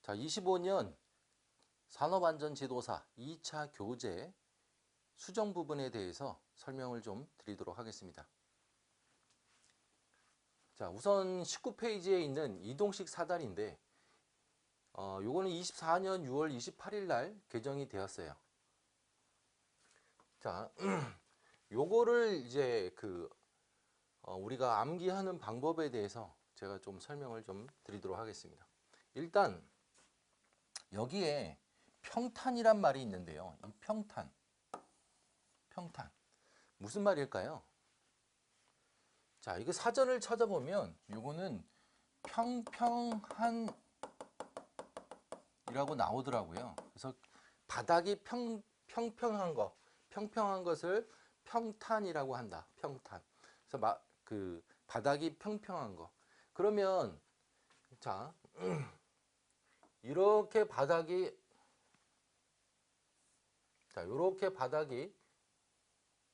자, 25년 산업안전지도사 2차 교재 수정 부분에 대해서 설명을 좀 드리도록 하겠습니다. 자, 우선 19페이지에 있는 이동식 사다리인데 요거는 24년 6월 28일 날 개정이 되었어요. 자, 요거를 이제 우리가 암기하는 방법에 대해서 제가 좀 설명을 좀 드리도록 하겠습니다. 일단 여기에 평탄이란 말이 있는데요. 이 평탄 무슨 말일까요? 자, 이거 사전을 찾아보면 요거는 평평한이라고 나오더라고요. 그래서 바닥이 평평한 것을 평탄이라고 한다. 평탄. 그래서 바닥이 평평한 거. 그러면 자, 이렇게 바닥이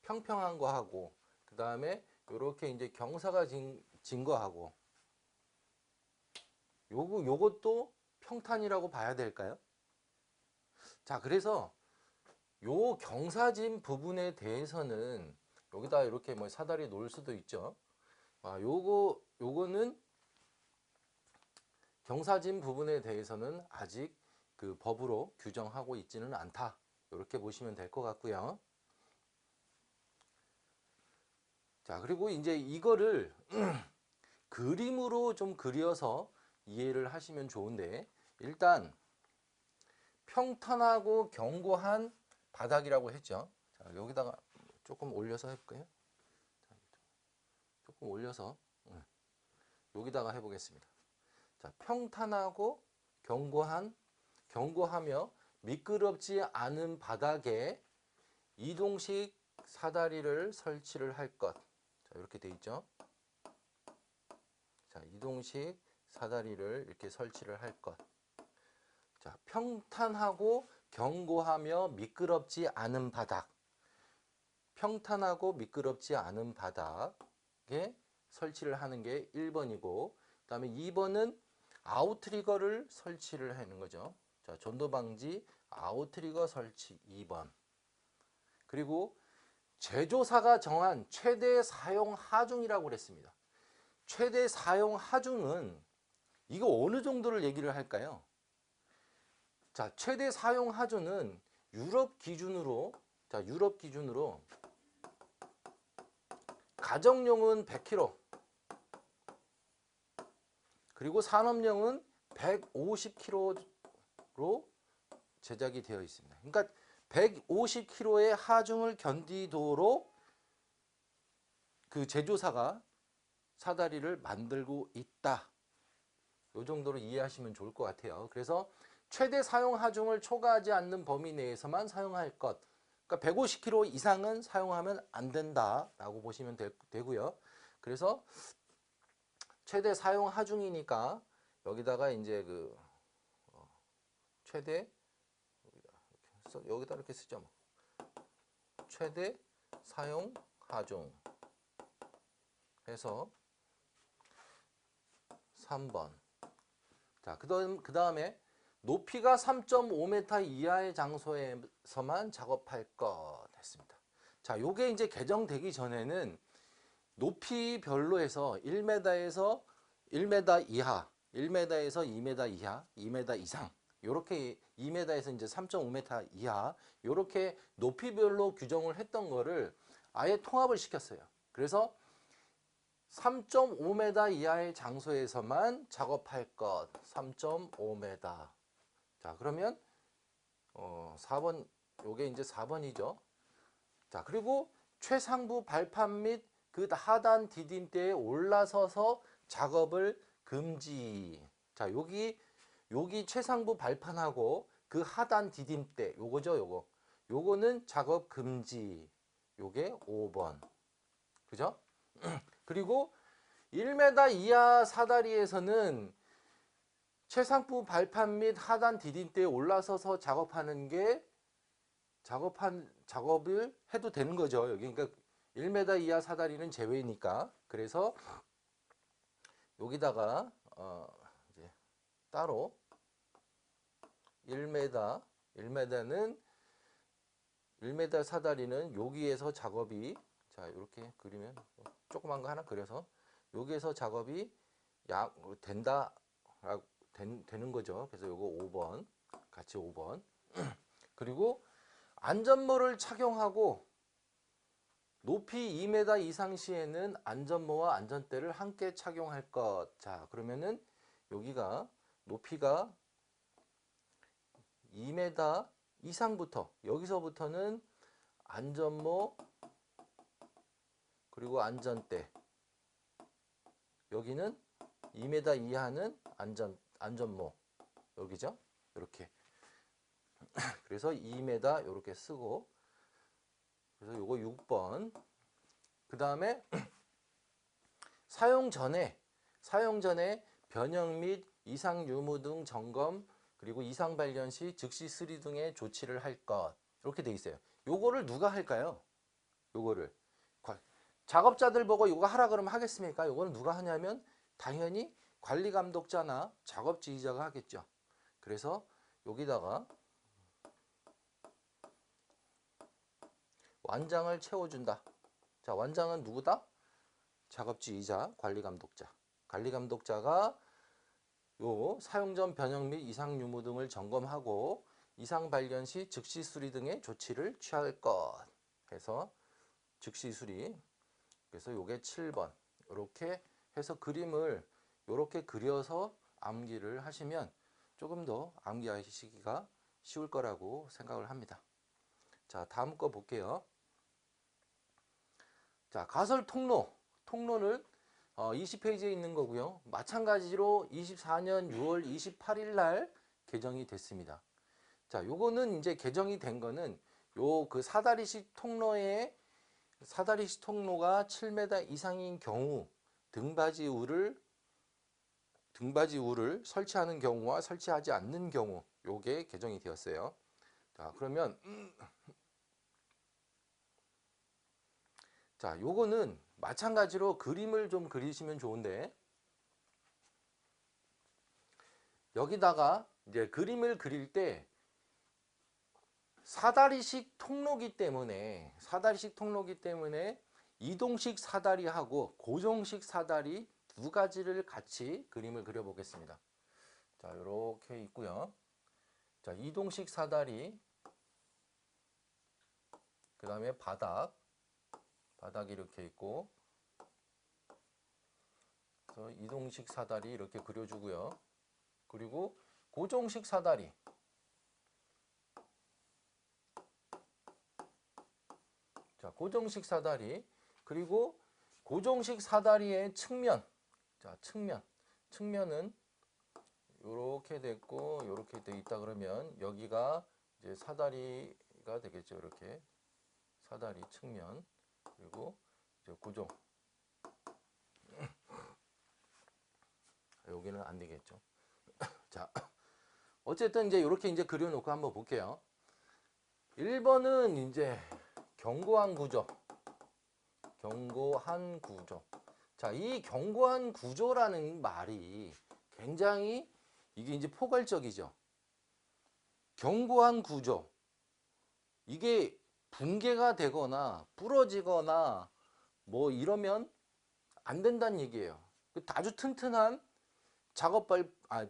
평평한 거 하고, 그 다음에 이렇게 이제 경사가 진 거하고, 요것도 평탄이라고 봐야 될까요? 자, 그래서 요 경사진 부분에 대해서는 여기다 이렇게 뭐 사다리 놓을 수도 있죠. 요거는 경사진 부분에 대해서는 아직 그 법으로 규정하고 있지는 않다. 이렇게 보시면 될 것 같고요. 자, 그리고 이제 이거를 그림으로 좀 그려서 이해를 하시면 좋은데, 일단 평탄하고 견고한 바닥이라고 했죠. 자, 여기다가 조금 올려서 해볼까요? 조금 올려서 여기다가 해보겠습니다. 자, 평탄하고 견고하며 미끄럽지 않은 바닥에 이동식 사다리를 설치를 할 것. 자, 이렇게 돼 있죠. 자, 이동식 사다리를 이렇게 설치를 할 것. 자, 평탄하고 견고하며 미끄럽지 않은 바닥. 평탄하고 미끄럽지 않은 바닥에 설치를 하는 게 1번이고, 그 다음에 2번은 아웃트리거를 설치를 하는 거죠. 자, 전도방지 아웃트리거 설치 2번. 그리고 제조사가 정한 최대 사용 하중이라고 그랬습니다. 최대 사용 하중은 이거 어느 정도를 얘기를 할까요? 자, 최대 사용 하중은 유럽 기준으로 가정용은 100kg, 그리고 산업용은 150kg로 제작이 되어 있습니다. 그러니까 150kg의 하중을 견디도록 그 제조사가 사다리를 만들고 있다. 이 정도로 이해하시면 좋을 것 같아요. 그래서 최대 사용 하중을 초과하지 않는 범위 내에서만 사용할 것. 그러니까 150kg 이상은 사용하면 안 된다라고 보시면 되고요. 그래서 최대 사용 하중이니까 여기다가 이제 최대 여기다 이렇게 쓰죠. 최대 사용 하중 해서 3번. 자, 그 다음에 높이가 3.5m 이하의 장소에서만 작업할 것 했습니다. 자, 요게 이제 개정되기 전에는 높이별로 해서 1m에서 1m 이하, 1m에서 2m 이하, 2m 이상, 요렇게 2m에서 이제 3.5m 이하, 요렇게 높이별로 규정을 했던 거를 아예 통합을 시켰어요. 그래서 3.5m 이하의 장소에서만 작업할 것. 3.5m. 자, 그러면 4번, 요게 이제 4번이죠. 자, 그리고 최상부 발판 및 그 하단 디딤대에 올라서서 작업을 금지. 자, 여기 최상부 발판하고 그 하단 디딤대, 요거죠, 요거는 작업 금지. 요게 5번. 그죠? 그리고 1m 이하 사다리에서는 최상부 발판 및 하단 디딤대에 올라서서 작업을 해도 되는 거죠. 여기 그러니까 1m 이하 사다리는 제외니까. 그래서 여기다가 이제 따로 1m, 1m 사다리는 여기에서 작업이, 자 이렇게 그리면 조그만 거 하나 그려서 여기에서 작업이 된다 되는 거죠. 그래서 요거 5번 같이 5번. 그리고 안전모를 착용하고 높이 2m 이상 시에는 안전모와 안전대를 함께 착용할 것. 자 그러면은 여기가 높이가 2m 이상부터, 여기서부터는 안전모 그리고 안전대, 여기는 2m 이하는 안전모, 여기죠. 이렇게. 그래서 2m 이렇게 쓰고, 그래서 요거 6번. 그 다음에 사용 전에 변형 및 이상 유무 등 점검, 그리고 이상 발견 시 즉시 수리 등의 조치를 할 것. 이렇게 돼 있어요. 요거를 누가 할까요? 요거를 작업자들 보고 요거 하라 그러면 하겠습니까? 요거는 누가 하냐면 당연히 관리 감독자나 작업 지휘자가 하겠죠. 그래서 여기다가 완장을 채워준다. 자, 완장은 누구다? 작업 지휘자, 관리 감독자. 관리 감독자가 요 사용 전 변형 및 이상 유무 등을 점검하고 이상 발견 시 즉시 수리 등의 조치를 취할 것. 해서 즉시 수리. 그래서 요게 7번. 이렇게 해서 그림을 이렇게 그려서 암기를 하시면 조금 더 암기하시기가 쉬울 거라고 생각을 합니다. 자, 다음 거 볼게요. 자, 가설 통로는 20페이지에 있는 거고요. 마찬가지로 24년 6월 28일 날 개정이 됐습니다. 자, 요거는 이제 개정이 된 거는 요 그 사다리식 통로가 7m 이상인 경우 등받이 우를 설치하는 경우와 설치하지 않는 경우, 요게 개정이 되었어요. 자, 그러면 자, 요거는 마찬가지로 그림을 좀 그리시면 좋은데, 여기다가 이제 그림을 그릴 때 사다리식 통로기 때문에 이동식 사다리하고 고정식 사다리 두 가지를 같이 그림을 그려 보겠습니다. 자, 이렇게 있고요. 자, 이동식 사다리, 그 다음에 바닥이 이렇게 있고, 그래서 이동식 사다리 이렇게 그려주고요. 그리고 고정식 사다리, 자, 고정식 사다리, 그리고 고정식 사다리의 측면, 자, 측면은 이렇게 됐고 이렇게 돼 있다 그러면 여기가 이제 사다리가 되겠죠. 이렇게 사다리 측면, 그리고 이제 고정. 여기는 안 되겠죠. 자, 어쨌든 이제 이렇게 이제 그려놓고 한번 볼게요. 1번은 이제 견고한 구조. 자, 이 견고한 구조라는 말이 굉장히 이게 이제 포괄적이죠. 견고한 구조. 이게 붕괴가 되거나 부러지거나 뭐 이러면 안 된다는 얘기예요. 아주 튼튼한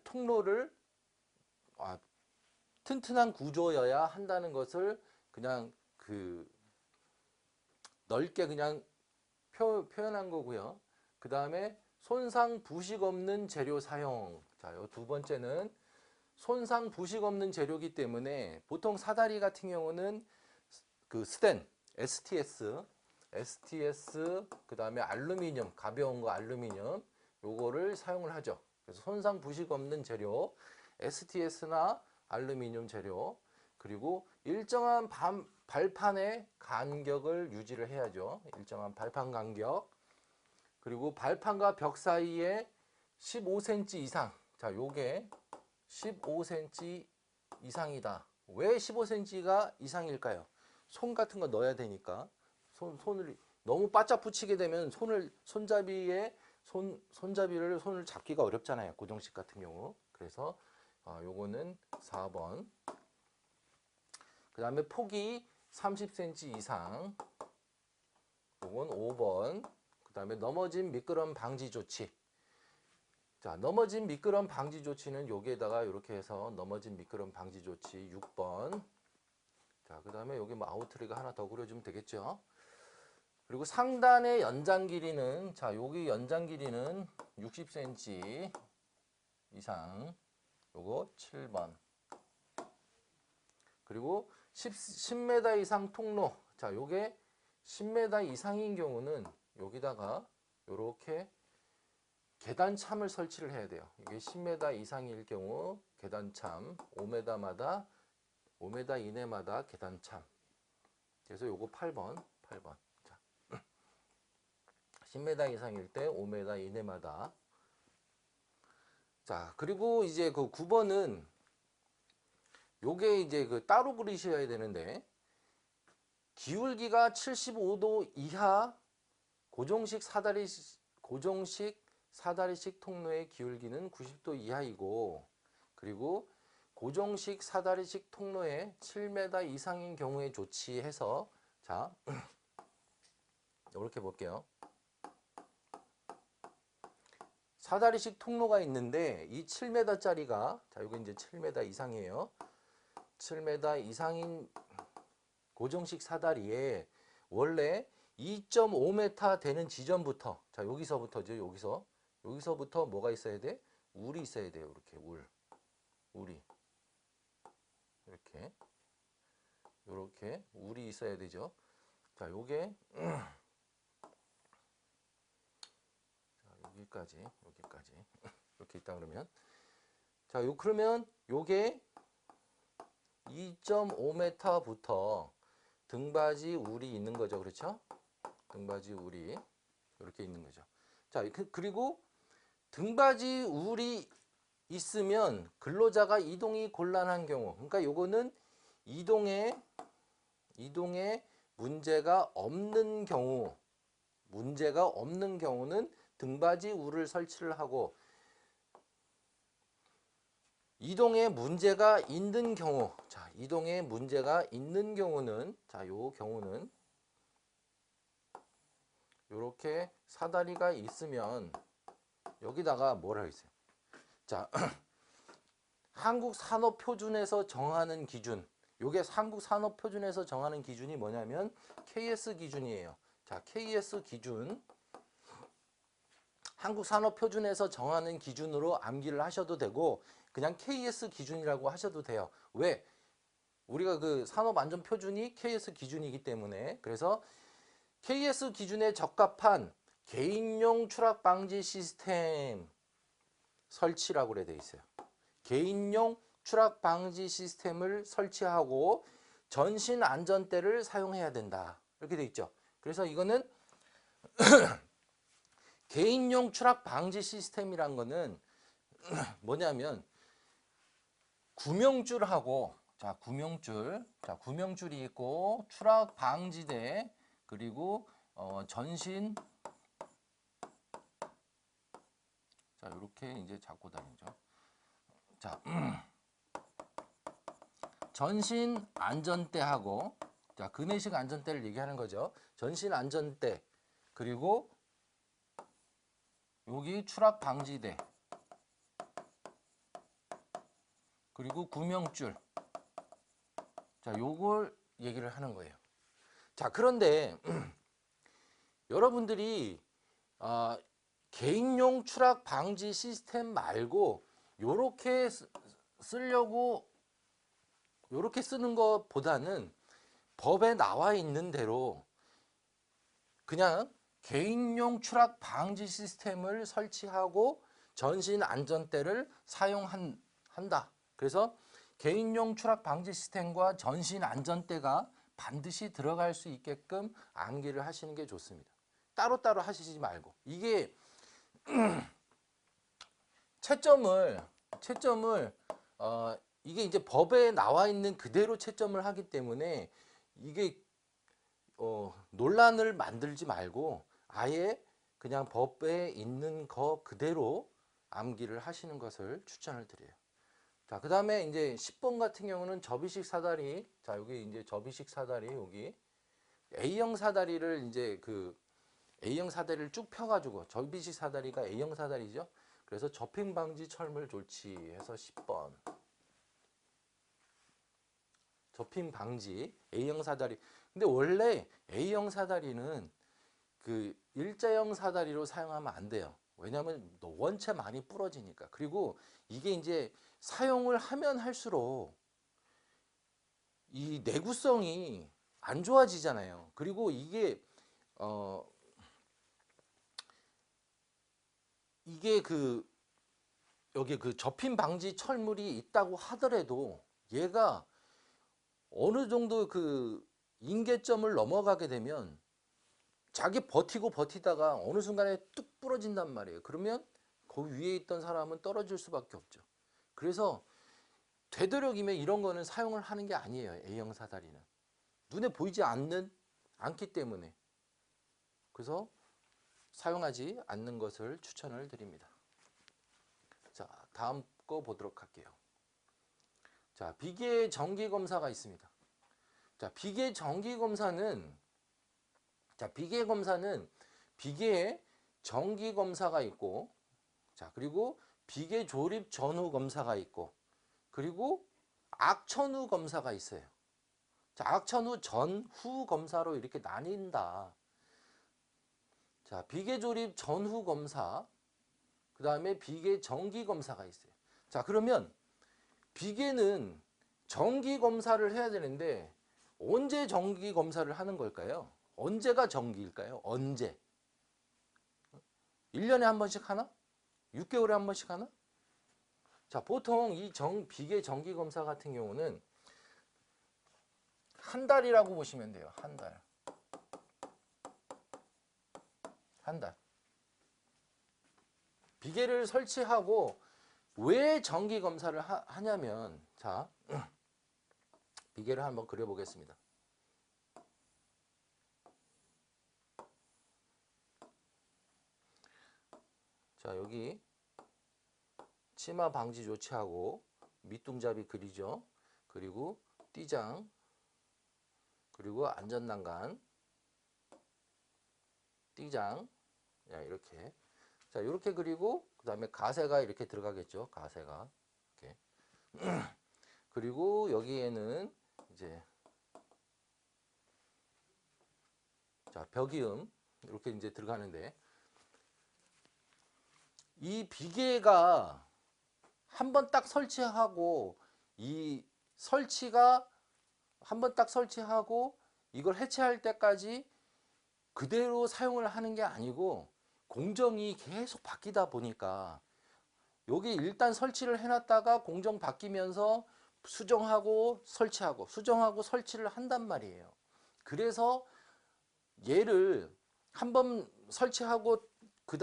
통로를 튼튼한 구조여야 한다는 것을 그냥 넓게 그냥 표현한 거고요. 그 다음에 손상 부식 없는 재료 사용. 자, 요 두 번째는 손상 부식 없는 재료이기 때문에 보통 사다리 같은 경우는 그 스텐, STS, 그 다음에 알루미늄, 가벼운 거 알루미늄, 요거를 사용을 하죠. 그래서 손상 부식 없는 재료, STS나 알루미늄 재료, 그리고 일정한 발판의 간격을 유지를 해야죠. 일정한 발판 간격. 그리고 발판과 벽 사이에 15cm 이상. 자, 요게 15cm 이상이다. 왜 15cm가 이상일까요? 손 같은 거 넣어야 되니까. 손을 너무 바짝 붙이게 되면 손잡이를 잡기가 어렵잖아요. 고정식 같은 경우. 그래서 요거는 4번. 그 다음에 폭이 30cm 이상, 요건 5번. 그 다음에 넘어진 미끄럼 방지 조치. 자, 넘어진 미끄럼 방지 조치는 여기에다가 이렇게 해서 넘어진 미끄럼 방지 조치 6번. 자, 그 다음에 여기 뭐 아웃트리거 하나 더 그려주면 되겠죠. 그리고 상단의 연장 길이는, 자, 여기 연장 길이는 60cm 이상, 요거 7번. 그리고 10m 이상 통로, 자, 요게 10m 이상인 경우는 여기다가 요렇게 계단참을 설치를 해야 돼요. 이게 10m 이상일 경우 계단참 5m마다 5m 이내마다 계단참. 그래서 요거 8번. 자, 10m 이상일 때 5m 이내마다. 자, 그리고 이제 그 9번은 요게 이제 그 따로 그리셔야 되는데, 기울기가 75도 이하 고정식 사다리식 통로의 기울기는 90도 이하이고, 그리고 고정식 사다리식 통로의 7m 이상인 경우에 조치해서, 자, 이렇게 볼게요. 사다리식 통로가 있는데 이 7m짜리가, 자, 이거 이제 7m 이상이에요. 7m 이상인 고정식 사다리에 원래 2.5m 되는 지점부터, 자, 여기서부터죠. 여기서부터 뭐가 있어야 돼? 울이 있어야 돼요. 이렇게 울이 이렇게 울이 있어야 되죠. 자, 요게 여기까지 이렇게 있다 그러면, 자, 그러면 요게 2.5m부터 등받이 울이 있는 거죠. 그렇죠? 등받이 울이 이렇게 있는 거죠. 자, 그리고 등받이 울이 있으면 근로자가 이동이 곤란한 경우, 그러니까 요거는 이동에 문제가 없는 경우는 등받이 울을 설치를 하고, 이동에 문제가 있는 경우, 자, 이동에 문제가 있는 경우는, 자, 요 경우는 요렇게 사다리가 있으면 여기다가 뭐라 했어요? 자, 한국산업표준에서 정하는 기준, 요게 한국산업표준에서 정하는 기준이 뭐냐면 KS 기준이에요. 자, KS 기준, 한국산업표준에서 정하는 기준으로 암기를 하셔도 되고, 그냥 KS 기준이라고 하셔도 돼요. 왜? 우리가 그 산업안전표준이 KS 기준이기 때문에. 그래서 KS 기준에 적합한 개인용 추락 방지 시스템 설치라고 그래 돼 있어요. 개인용 추락 방지 시스템을 설치하고 전신 안전대를 사용해야 된다. 이렇게 돼 있죠. 그래서 이거는 개인용 추락 방지 시스템이란 거는 뭐냐면 구명줄하고, 자, 구명줄이 있고 추락 방지대, 그리고 전신, 자, 이렇게 이제 잡고 다니죠. 자, 전신 안전대하고, 자, 그네식 안전대를 얘기하는 거죠. 전신 안전대, 그리고 여기 추락 방지대, 그리고 구명줄. 자, 요걸 얘기를 하는 거예요. 자, 그런데 여러분들이 개인용 추락 방지 시스템 말고 요렇게 쓰려고, 요렇게 쓰는 것보다는 법에 나와 있는 대로 그냥 개인용 추락 방지 시스템을 설치하고 전신 안전대를 사용한다. 그래서 개인용 추락 방지 시스템과 전신 안전대가 반드시 들어갈 수 있게끔 암기를 하시는 게 좋습니다. 따로따로 하시지 말고. 이게 채점을 이게 이제 법에 나와 있는 그대로 채점을 하기 때문에 이게 논란을 만들지 말고 아예 그냥 법에 있는 거 그대로 암기를 하시는 것을 추천을 드려요. 자, 그 다음에 이제 10번 같은 경우는 접이식 사다리. 자, 여기 이제 접이식 사다리, 여기. A형 사다리를 이제 A형 사다리를 쭉 펴가지고, 접이식 사다리가 A형 사다리죠. 그래서 접힘 방지 철물 조치해서 10번. 접힘 방지, A형 사다리. 근데 원래 A형 사다리는 일자형 사다리로 사용하면 안 돼요. 왜냐하면 원체 많이 부러지니까. 그리고 이게 이제 사용을 하면 할수록 이 내구성이 안 좋아지잖아요. 그리고 이게 이게 여기 접힘 방지 철물이 있다고 하더라도 얘가 어느 정도 인계점을 넘어가게 되면 자기 버티고 버티다가 어느 순간에 뚝 부러진단 말이에요. 그러면 그 위에 있던 사람은 떨어질 수밖에 없죠. 그래서 되도록이면 이런 거는 사용을 하는 게 아니에요. A형 사다리는. 눈에 보이지 않기 때문에. 그래서 사용하지 않는 것을 추천을 드립니다. 자, 다음 거 보도록 할게요. 자, 비계 정기 검사가 있습니다. 자, 비계 정기 검사는 비계에 정기 검사가 있고, 자, 그리고 비계 조립 전후 검사가 있고, 그리고 악천후 검사가 있어요. 자, 악천후 전후 검사로 이렇게 나뉜다. 자, 비계 조립 전후 검사, 그 다음에 비계 정기 검사가 있어요. 자, 그러면 비계는 정기 검사를 해야 되는데 언제 정기 검사를 하는 걸까요? 언제가 정기일까요? 언제? 1년에 한 번씩 하나? 6개월에 한 번씩 하나? 자, 보통 이 비계 정기 검사 같은 경우는 한 달이라고 보시면 돼요. 한 달. 한 달. 비계를 설치하고 왜 정기 검사를 하냐면, 자, 비계를 한번 그려보겠습니다. 자, 여기 치마 방지 조치하고 밑둥잡이 그리죠. 그리고 띠장, 그리고 안전난간, 띠장, 자, 이렇게. 자, 이렇게 그리고 그 다음에 가세가 이렇게 들어가겠죠. 가세가 이렇게. 그리고 여기에는 이제 자, 벽이음 이렇게 이제 들어가는데, 이 비계가 한번 딱 설치하고 이 설치가 한번 딱 설치하고 이걸 해체할 때까지 그대로 사용을 하는 게 아니고 공정이 계속 바뀌다 보니까 여기 일단 설치를 해놨다가 공정 바뀌면서 수정하고 설치하고 수정하고 설치를 한단 말이에요. 그래서 얘를 한번 설치하고 그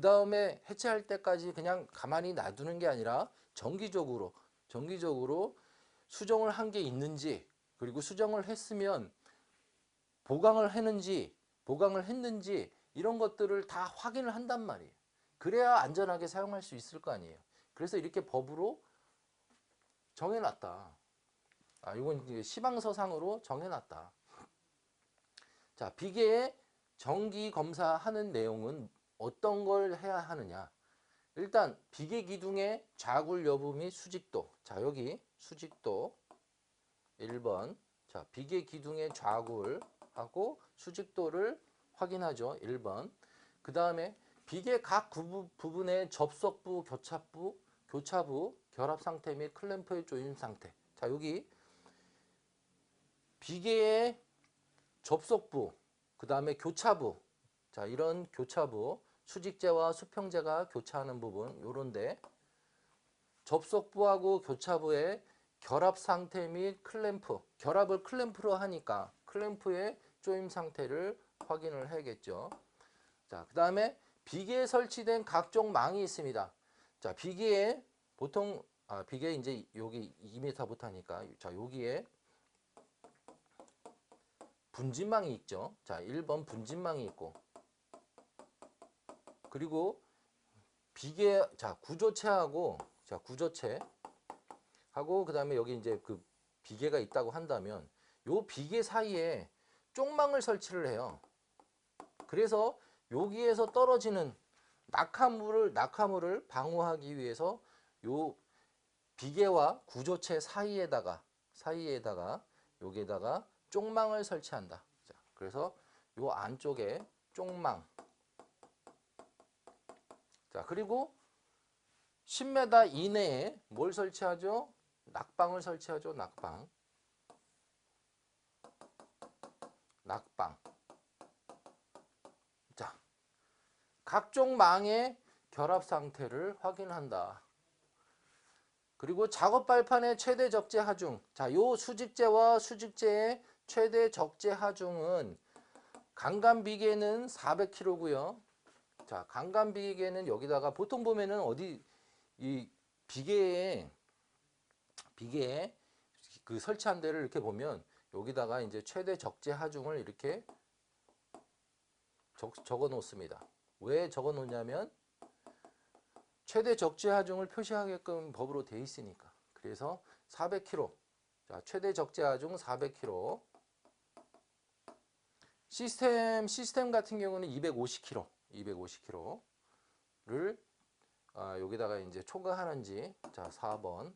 다음에 해체할 때까지 그냥 가만히 놔두는 게 아니라 정기적으로 수정을 한 게 있는지, 그리고 수정을 했으면 보강을 했는지 이런 것들을 다 확인을 한단 말이에요. 그래야 안전하게 사용할 수 있을 거 아니에요. 그래서 이렇게 법으로 정해놨다. 이건 이제 시방서상으로 정해놨다. 자, 비계에 정기 검사하는 내용은 어떤 걸 해야 하느냐. 일단 비계 기둥의 좌굴 여부 및 수직도. 자, 여기 수직도 1번. 자, 비계 기둥의 좌굴하고 수직도를 확인하죠. 1번. 그 다음에 비계 각 부분의 접속부, 교차부, 결합 상태 및 클램프의 조임 상태. 자, 여기 비계의 접속부, 그 다음에 교차부. 자, 이런 교차부, 수직재와 수평재가 교차하는 부분, 요런데 접속부하고 교차부의 결합 상태 및 클램프, 결합을 클램프로 하니까 클램프의 조임 상태를 확인을 해야겠죠. 자, 그 다음에 비계에 설치된 각종 망이 있습니다. 자, 비계에 보통 비계 이제 여기 2m부터 하니까, 자, 여기에 분진망이 있죠. 자, 1번 분진망이 있고, 그리고 비계, 자, 구조체하고, 자, 구조체, 하고 그다음에 여기 이제 그 비계가 있다고 한다면 요 비계 사이에 쪽망을 설치를 해요. 그래서 여기에서 떨어지는 낙하물을 방어하기 위해서 요 비계와 구조체 사이에다가 여기에다가 쪽망을 설치한다. 자, 그래서 요 안쪽에 쪽망. 자, 그리고 10m 이내에 뭘 설치하죠? 낙방을 설치하죠. 낙방. 자, 각종 망의 결합 상태를 확인한다. 그리고 작업 발판의 최대 적재 하중. 자, 요 수직재와 수직재의 최대 적재 하중은 강간비계는 400kg고요. 자, 강간비계는 여기다가 보통 보면은 어디 이 비계에 그 설치한 데를 이렇게 보면 여기다가 이제 최대 적재 하중을 이렇게 적어 놓습니다. 왜 적어 놓냐면 최대 적재 하중을 표시하게끔 법으로 돼 있으니까. 그래서 400kg. 자, 최대 적재 하중 400kg. 시스템 같은 경우는 250kg를 여기다가 이제 초과하는지. 자, 4번.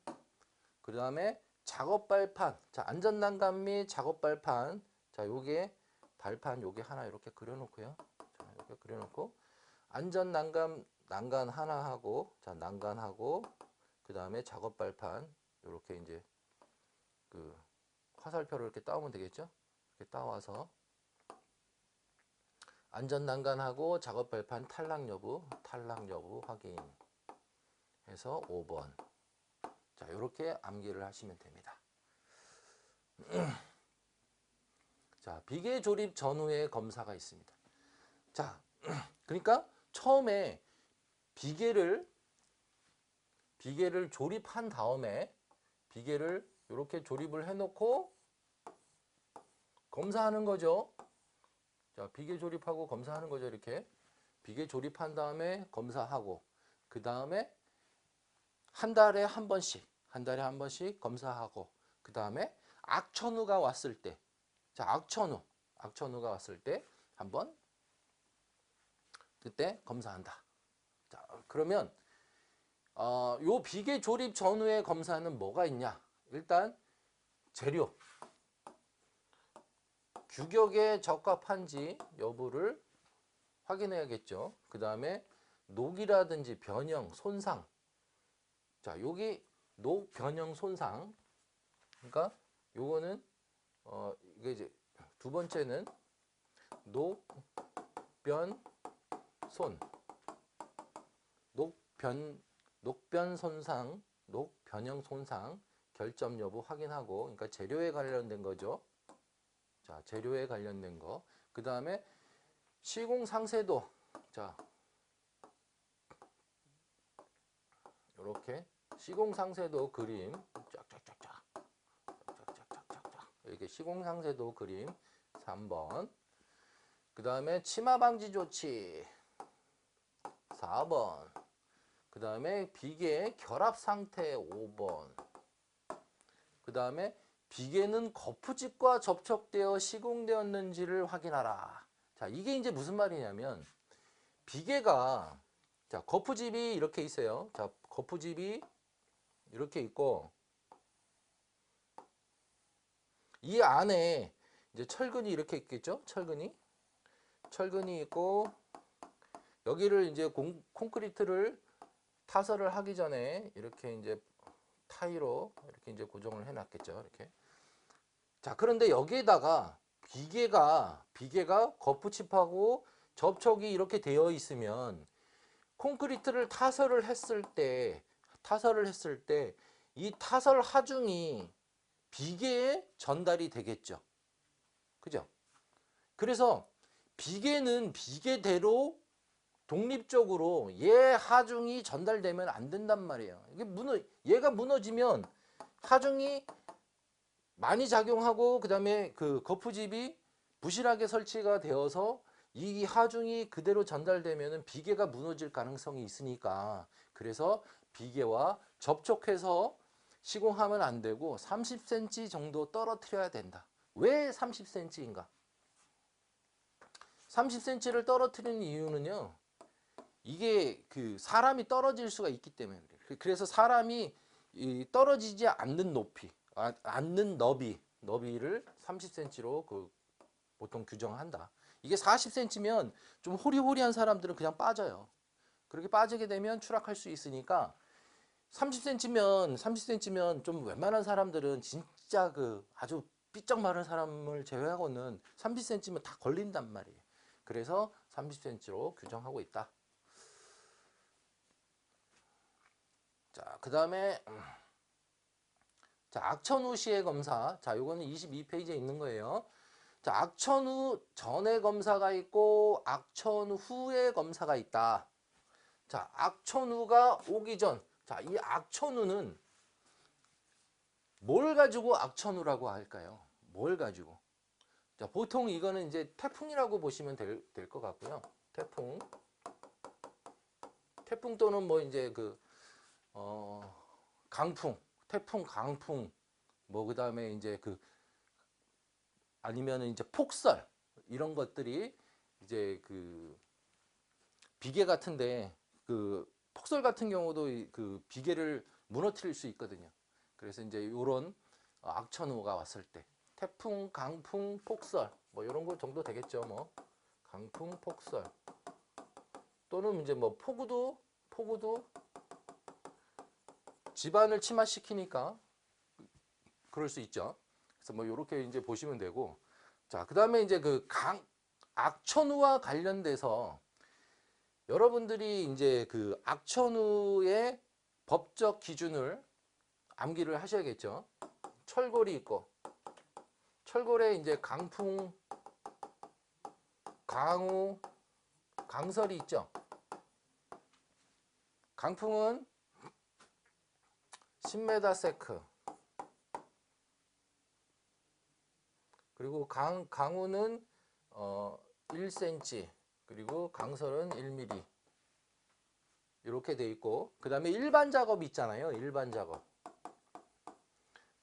그 다음에 작업 발판. 자, 안전난간 및 작업 발판. 자, 요게 발판 요게 하나 이렇게 그려놓고요. 자, 이렇게 그려놓고 안전난간 하나 하고, 자, 난간하고, 그 다음에 작업 발판 이렇게 이제 그 화살표를 이렇게 따오면 되겠죠? 이렇게 따와서 안전난간하고 작업 발판 탈락 여부 확인해서 5번. 자, 이렇게 암기를 하시면 됩니다. 자, 비계 조립 전후의 검사가 있습니다. 자, 그러니까 처음에 비계를 조립한 다음에 비계를 이렇게 조립을 해놓고 검사하는 거죠. 자, 비계 조립하고 검사하는 거죠. 이렇게 비계 조립한 다음에 검사하고 그 다음에 한 달에 한 번씩 검사하고 그 다음에 악천후가 왔을 때, 자, 악천후가 왔을 때 한번 그때 검사한다. 자, 그러면 요 비계 조립 전후의 검사는 뭐가 있냐? 일단 재료, 규격에 적합한지 여부를 확인해야겠죠. 그 다음에 녹이라든지 변형, 손상. 자, 여기 녹, 변형, 손상. 그러니까 요거는 이게 이제 두 번째는 녹, 변, 손. 녹변 손상, 녹변형 손상 결점 여부 확인하고, 그러니까 재료에 관련된 거죠. 자, 재료에 관련된 거. 그 다음에 시공 상세도. 자, 이렇게 시공 상세도 그림 쫙쫙쫙쫙 이렇게 시공 상세도 그림 3번. 그 다음에 치마 방지 조치 4번. 그 다음에 비계 결합 상태 5번. 그 다음에 비계는 거푸집과 접촉되어 시공되었는지를 확인하라. 자, 이게 이제 무슨 말이냐면 비계가, 자, 거푸집이 이렇게 있어요. 자, 거푸집이 이렇게 있고 이 안에 이제 철근이 이렇게 있겠죠? 철근이 있고 여기를 이제 콘크리트를 타설을 하기 전에 이렇게 이제 타이로 이렇게 이제 고정을 해 놨겠죠. 이렇게. 자, 그런데 여기에다가 비계가 거푸집하고 접촉이 이렇게 되어 있으면 콘크리트를 타설을 했을 때 이 타설 하중이 비계에 전달이 되겠죠. 그죠? 그래서 비계는 비계대로 독립적으로 얘 하중이 전달되면 안 된단 말이에요. 얘가 무너지면 하중이 많이 작용하고 그다음에 그 거푸집이 부실하게 설치가 되어서 이 하중이 그대로 전달되면 비계가 무너질 가능성이 있으니까, 그래서 비계와 접촉해서 시공하면 안 되고 30cm 정도 떨어뜨려야 된다. 왜 30cm인가? 30cm를 떨어뜨리는 이유는요. 이게 그 사람이 떨어질 수가 있기 때문에 그래요. 그래서 사람이 떨어지지 않는 높이, 않는 너비를 30cm로 그 보통 규정한다. 이게 40cm면 좀 호리호리한 사람들은 그냥 빠져요. 그렇게 빠지게 되면 추락할 수 있으니까 30cm면 좀 웬만한 사람들은 진짜 그 아주 삐쩍 마른 사람을 제외하고는 30cm면 다 걸린단 말이에요. 그래서 30cm로 규정하고 있다. 자, 그 다음에 자, 악천후 시의 검사. 자, 요거는 22페이지에 있는 거예요. 자, 악천후 전의 검사가 있고 악천후 후의 검사가 있다. 자, 악천후가 오기 전. 자, 이 악천후는 뭘 가지고 악천후라고 할까요? 뭘 가지고? 자, 보통 이거는 이제 태풍이라고 보시면 될 것 같고요. 태풍 또는 뭐 이제 그 강풍, 태풍, 강풍, 뭐 그다음에 이제 그 아니면 이제 폭설 이런 것들이 이제 그 비계 같은데 그 폭설 같은 경우도 그 비계를 무너뜨릴 수 있거든요. 그래서 이제 이런 악천후가 왔을 때 태풍, 강풍, 폭설 뭐 이런 거 정도 되겠죠. 뭐 강풍, 폭설 또는 이제 뭐 폭우도 집안을 침하시키니까 그럴 수 있죠. 그래서 뭐 이렇게 이제 보시면 되고, 자, 그다음에 이제 그 악천후와 관련돼서 여러분들이 이제 그 악천후의 법적 기준을 암기를 하셔야겠죠. 철골이 있고, 철골에 이제 강풍, 강우, 강설이 있죠. 강풍은 10m 세크, 그리고 강우는 1cm, 그리고 강설은 1mm 이렇게 돼 있고, 그 다음에 일반 작업 있잖아요. 일반 작업.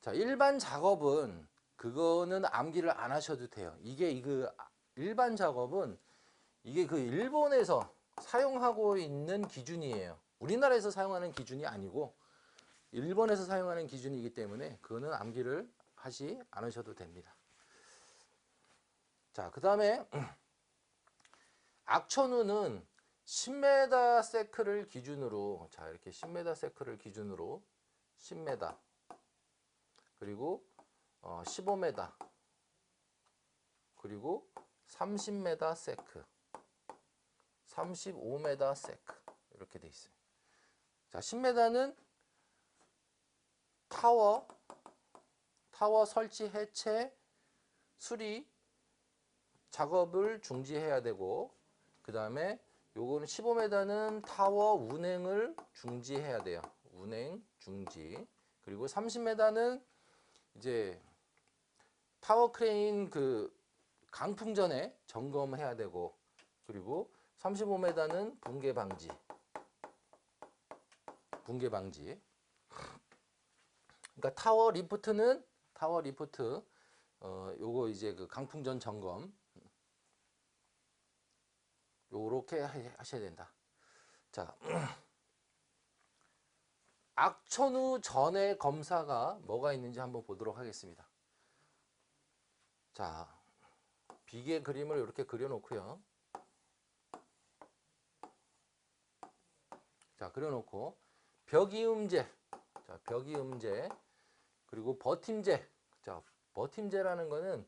자, 일반 작업은 그거는 암기를 안 하셔도 돼요. 이게 그 일반 작업은 이게 그 일본에서 사용하고 있는 기준이에요. 우리나라에서 사용하는 기준이 아니고 일본에서 사용하는 기준이기 때문에 그거는 암기를 하지 않으셔도 됩니다. 자, 그 다음에 악천후는 10m 세크를 기준으로, 자, 이렇게 10m 세크를 기준으로 10m, 그리고 15m, 그리고 30m 세크, 35m 세크 이렇게 돼 있어요. 자, 10m는 타워 설치, 해체, 수리 작업을 중지해야 되고, 그 다음에 요거는 15m는 타워 운행을 중지해야 돼요. 운행 중지. 그리고 30m는 이제 타워 크레인 그 강풍 전에 점검해야 되고, 그리고 35m는 붕괴 방지. 그러니까 타워 리프트 요거 이제 그 강풍 전 점검 요렇게 하셔야 된다. 자, 악천후 전의 검사가 뭐가 있는지 한번 보도록 하겠습니다. 자, 비계 그림을 이렇게 그려놓고요. 자, 그려놓고 벽이음제, 자, 벽이음제, 그리고 버팀제. 자, 버팀제라는 거는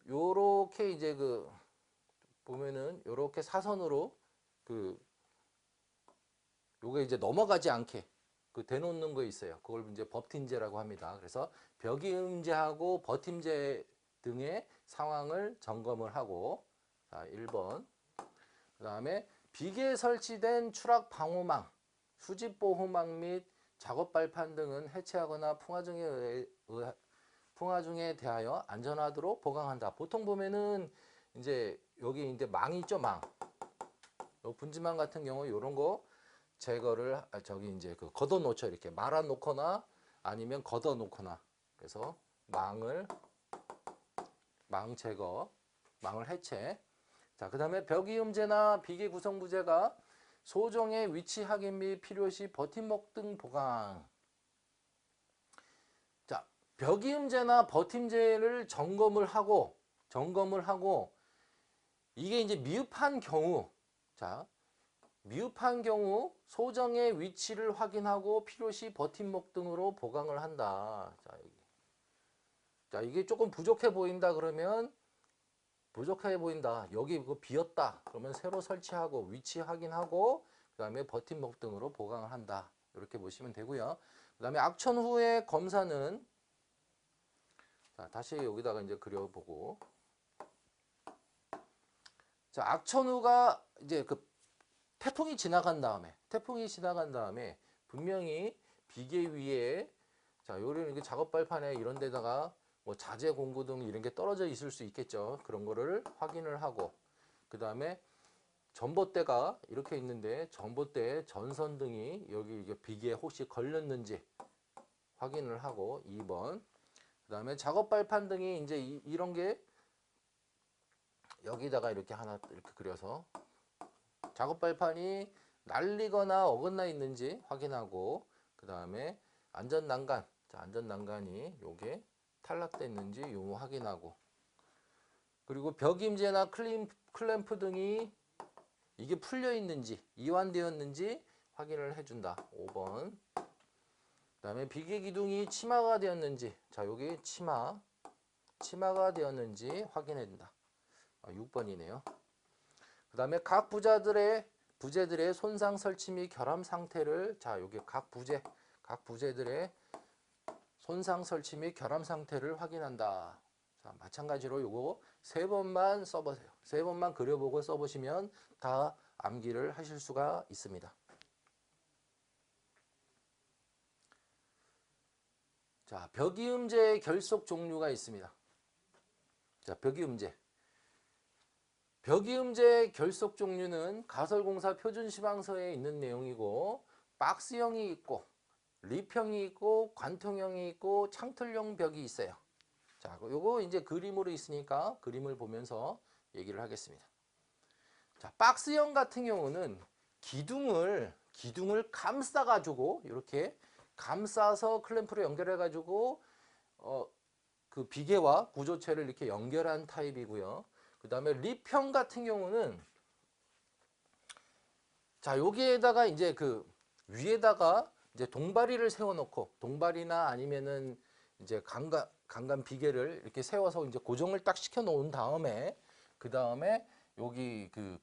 요렇게 이제 그 보면은 요렇게 사선으로 그 요게 이제 넘어가지 않게 그 대놓는 거 있어요. 그걸 이제 버팀제라고 합니다. 그래서 벽이음제하고 버팀제 등의 상황을 점검을 하고, 자, 1번. 그 다음에 비계에 설치된 추락 방호망, 수직 보호망 및 작업 발판 등은 해체하거나 풍화 중에 대하여 안전하도록 보강한다. 보통 보면은 이제 여기 이제 망이 있죠, 망. 요 분지망 같은 경우 요런 거 제거를 저기 이제 그 걷어 놓죠. 이렇게 말아 놓거나 아니면 걷어 놓거나. 그래서 망 제거, 망을 해체. 자, 그다음에 벽이음제나 비계 구성부제가 소정의 위치 확인 및 필요시 버팀목 등 보강. 자, 벽이음제나 버팀제를 점검을 하고 이게 이제 미흡한 경우, 자, 미흡한 경우 소정의 위치를 확인하고 필요시 버팀목 등으로 보강을 한다. 자, 이게 조금 부족해 보인다 그러면 부족해 보인다. 여기 이거 비었다. 그러면 새로 설치하고 위치 확인하고 그다음에 버팀목 등으로 보강을 한다. 이렇게 보시면 되고요. 그다음에 악천 후의 검사는 자, 다시 여기다가 이제 그려보고 자, 악천 후가 이제 그 태풍이 지나간 다음에 분명히 비계 위에 자, 요런 이렇게 작업 발판에 이런 데다가 뭐 자재 공구 등 이런 게 떨어져 있을 수 있겠죠. 그런 거를 확인을 하고 그다음에 전봇대가 이렇게 있는데 전봇대 전선 등이 여기 이게 비계에 혹시 걸렸는지 확인을 하고 2번. 그다음에 작업 발판 등이 이제 이런 게 여기다가 이렇게 하나 이렇게 그려서 작업 발판이 날리거나 어긋나 있는지 확인하고 그다음에 안전 난간, 자, 안전 난간이 요게 탈락됐는지 요 확인하고 그리고 벽임제나 클램프 등이 이게 풀려 있는지 이완되었는지 확인을 해준다. 5번. 그다음에 비계 기둥이 치마가 되었는지 자 여기 치마가 되었는지 확인해준다. 6번이네요. 그 다음에 각 부재들의 손상 설치 및 결함 상태를 자 여기 각 부재들의 손상 설치 및 결함 상태를 확인한다. 자 마찬가지로 요거 3번만 써보세요. 3번만 그려보고 써보시면 다 암기를 하실 수가 있습니다. 자 벽이음제의 결속 종류가 있습니다. 자 벽이음제 결속 종류는 가설공사 표준시방서에 있는 내용이고 박스형이 있고 립형이 있고 관통형이 있고 창틀형 벽이 있어요. 자, 요거 이제 그림으로 있으니까 그림을 보면서 얘기를 하겠습니다. 자, 박스형 같은 경우는 기둥을 감싸 가지고 이렇게 감싸서 클램프로 연결해 가지고 그 비계와 구조체를 이렇게 연결한 타입이고요. 그 다음에 립형 같은 경우는 자 여기에다가 이제 그 위에다가 이제 동바리를 세워놓고 동바리나 아니면은 이제 강간 비계를 이렇게 세워서 이제 고정을 딱 시켜 놓은 다음에 그 다음에 여기 그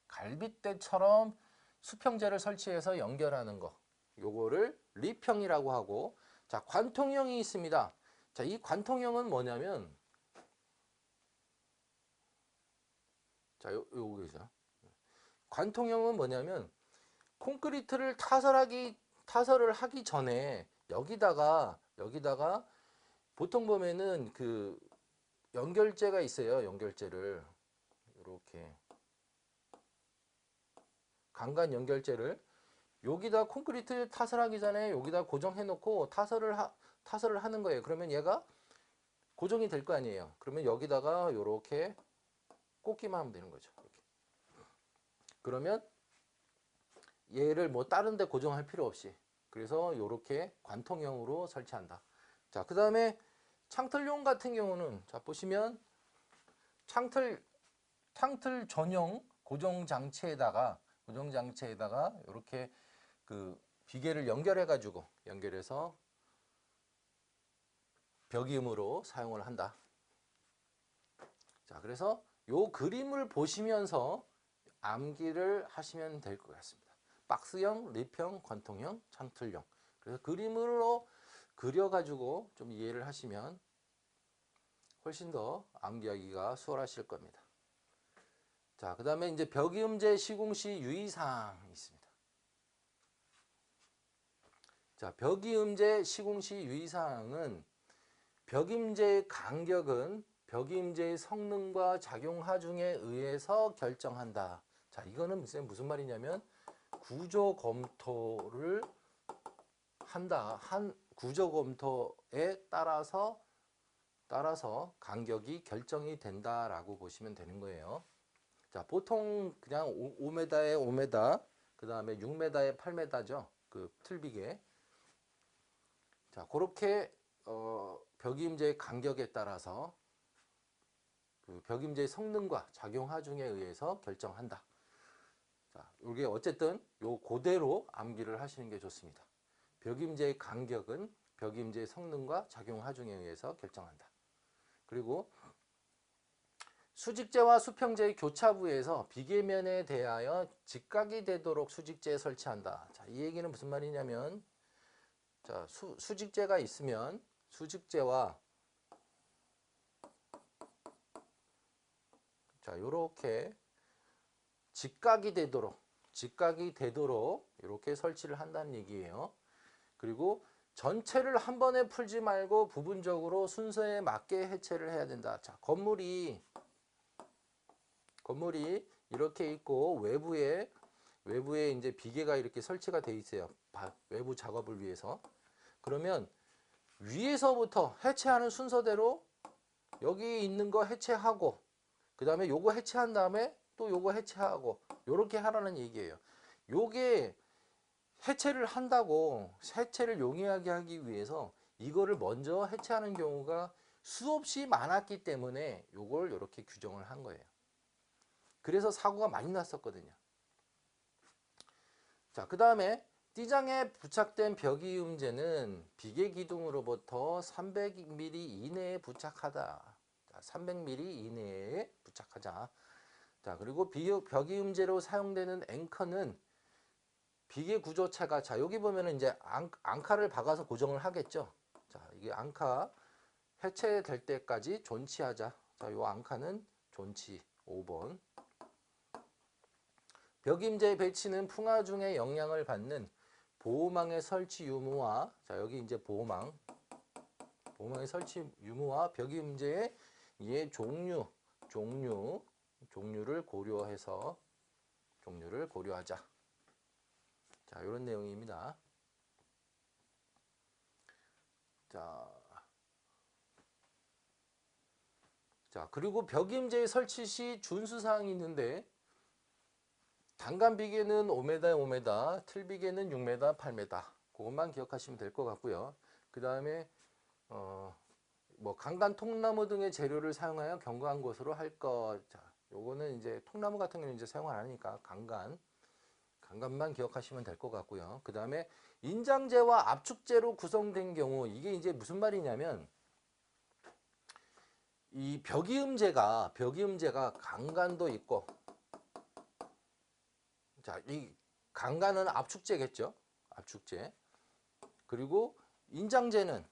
갈빗대처럼 수평재를 설치해서 연결하는 거 요거를 립형이라고 하고 자 관통형이 있습니다. 자 이 관통형은 뭐냐면 자 요거죠. 관통형은 뭐냐면 콘크리트를 타설을 하기 전에 여기다가 보통 보면은 그 연결재가 있어요. 연결재를 이렇게 강간 연결재를 여기다 콘크리트 타설하기 전에 여기다 고정해 놓고 타설을 하는 거예요. 그러면 얘가 고정이 될 거 아니에요. 그러면 여기다가 이렇게 꽂기만 하면 되는 거죠. 이렇게. 그러면 얘를 뭐 다른 데 고정할 필요 없이 그래서 이렇게 관통형으로 설치한다. 자, 그 다음에 창틀용 같은 경우는 자 보시면 창틀 전용 고정 장치에다가 이렇게 그 비계를 연결해서 벽이음으로 사용을 한다. 자, 그래서 요 그림을 보시면서 암기를 하시면 될 것 같습니다. 박스형, 립형, 관통형, 창틀형. 그래서 그림으로 그려가지고 좀 이해를 하시면 훨씬 더 암기하기가 수월하실 겁니다. 자, 그 다음에 이제 벽이음제 시공 시 유의사항이 있습니다. 자, 벽이음제 시공 시 유의사항은 벽임제의 간격은 벽임제의 성능과 작용 하중에 의해서 결정한다. 자, 이거는 무슨 말이냐면 구조 검토를 한다. 한 구조 검토에 따라서 간격이 결정이 된다라고 보시면 되는 거예요. 자, 보통 그냥 5m에 5m, 그 다음에 6m에 8m죠. 그 틀비계. 자, 그렇게 벽임제의 간격에 따라서 그 벽임제의 성능과 작용 하중에 의해서 결정한다. 자, 이게 어쨌든 요 그대로 암기를 하시는 게 좋습니다. 벽임제의 간격은 벽임제의 성능과 작용 하중에 의해서 결정한다. 그리고 수직재와 수평재의 교차부에서 비계면에 대하여 직각이 되도록 수직재 설치한다. 자, 이 얘기는 무슨 말이냐면, 자, 수직재가 있으면 수직재와 자, 요렇게 직각이 되도록 이렇게 설치를 한다는 얘기예요. 그리고 전체를 한 번에 풀지 말고 부분적으로 순서에 맞게 해체를 해야 된다. 자, 건물이 이렇게 있고 외부에 이제 비계가 이렇게 설치가 돼 있어요. 외부 작업을 위해서. 그러면 위에서부터 해체하는 순서대로 여기 있는 거 해체하고 그 다음에 요거 해체한 다음에 또 요거 해체하고 요렇게 하라는 얘기예요. 요게 해체를 한다고 해체를 용이하게 하기 위해서 이거를 먼저 해체하는 경우가 수없이 많았기 때문에 요걸 이렇게 규정을 한 거예요. 그래서 사고가 많이 났었거든요. 자, 그 다음에 띠장에 부착된 벽이음제는 비계 기둥으로부터 300mm 이내에 부착하다. 자, 300mm 이내에 부착하자. 자, 그리고 벽이음제로 사용되는 앵커는 비계 구조체가, 자, 여기 보면은 이제 앙카를 박아서 고정을 하겠죠. 자, 이게 앙카 해체될 때까지 존치하자. 자, 요 앙카는 존치 5번. 벽임제 배치는 풍화 중에 영향을 받는 보호망의 설치 유무와, 자, 여기 이제 보호망의 설치 유무와 벽임제의 종류를 고려하자. 자, 이런 내용입니다. 자, 그리고 벽임제 설치 시 준수사항이 있는데, 단간비계는 5m에 5m, 틀비계는 6m, 8m. 그것만 기억하시면 될 것 같고요. 그 다음에 뭐 강간 통나무 등의 재료를 사용하여 견고한 곳으로 할 것. 자, 요거는 이제 통나무 같은 경우는 이제 사용 안 하니까 강간만 기억하시면 될 것 같고요. 그 다음에 인장재와 압축재로 구성된 경우, 이게 이제 무슨 말이냐면, 이 벽이음제가 강간도 있고, 자, 이 강간은 압축재겠죠. 압축재. 그리고 인장재는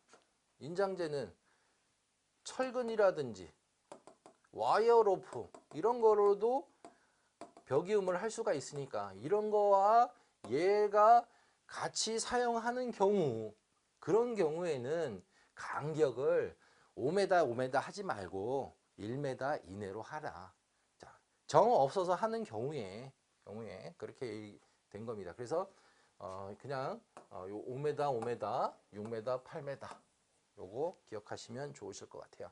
철근이라든지 와이어 로프 이런 거로도 벽이음을 할 수가 있으니까, 이런 거와 얘가 같이 사용하는 경우, 그런 경우에는 간격을 5m 하지 말고 1m 이내로 하라. 자, 정 없어서 하는 경우에 그렇게 된 겁니다. 그래서 그냥 요 5m, 6m, 8m 요거 기억하시면 좋으실 것 같아요.